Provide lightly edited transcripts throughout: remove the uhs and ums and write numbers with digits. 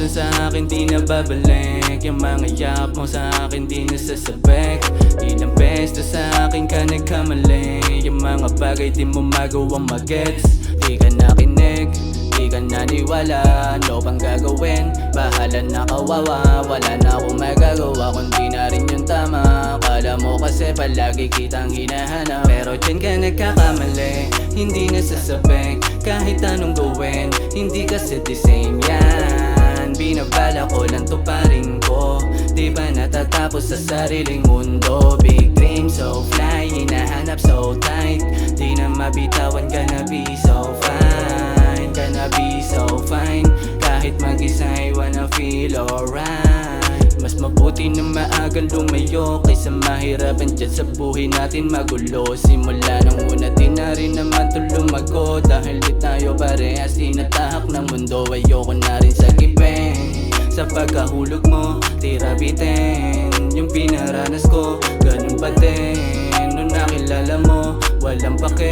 dun sa akin di na babalik. Yung mga yakap mo sa akin di nasasabik. Ilang beses sa akin ka nagkamali. Yung mga bagay di mo magawang magets. Di ka nakinig, di ka naniwala. Ano bang gagawin? Bahala na kawawa. Wala na akong magagawa kundi na rin yung tama. Kala mo kasi palagi kitang hinahanap, pero dyan ka nagkakamali. Hindi nasasabik kahit anong gawin. Hindi kasi the same yan. Binabala ko lang tuparin ko. Di ba natatapos sa sariling mundo? Big dream so fly, hinahanap so tight. Di na mabitawan, gonna be so fine. Gonna be so fine. Kahit mag-isa I wanna feel alright. Mas mabuti na maagang lumayo kaysa mahirapan dyan sa buhay natin magulo. Simula nung una di na rin naman to lumago. Dahil di tayo parehas tinatahak ng mundo. Ayoko na rin sagipin sa pagkahulog mo, tira bitin. Yung pinaranas ko, ganun pa din. Nung nakilala mo, walang pake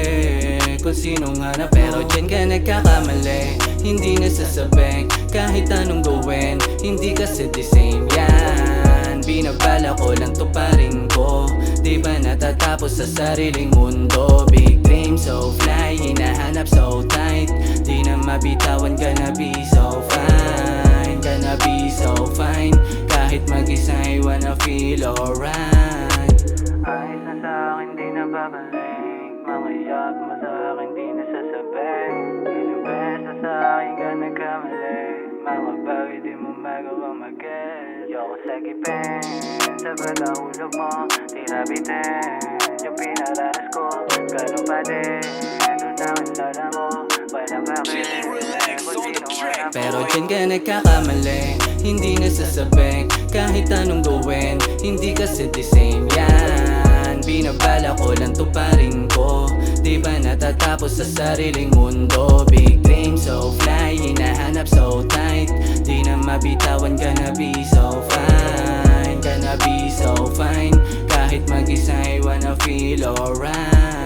kung sinong hanap, pero dyan ka nagkakamali. Hindi nasasabik kahit anong gawin. Hindi kasi the same yan. Binabala ko lang tuparin ko. Di ba natatapos sa sariling mundo? Big dream so fly, hinahanap so tight. Di na mabitawan, gonna be so fine. Gonna be so fine. Kahit mag-isa I wanna feel alright. Ayos na sa'kin, di na babalik. Mga yak mo sa'kin, di nasasabik. Ilang beses sa'kin ka nagkamali. Mga bagay di mo magawang mag-get. Ayoko sagipin sa pagkahulog mo, tira bitin. Yung pinaranas ko, ganun pa din. Nung nakilala mo, walang bakit. Pero dyan ka nagkakamali. Hindi nasasabik kahit anong gawin. Hindi kasi the same yan. Binabala ko lang tuparin ko. Di ba natatapos sa sariling mundo? Big dream so fly, hinahanap so tight. Di na mabitawan, gonna be so fine. Gonna be so fine. Kahit mag-isa I wanna feel alright.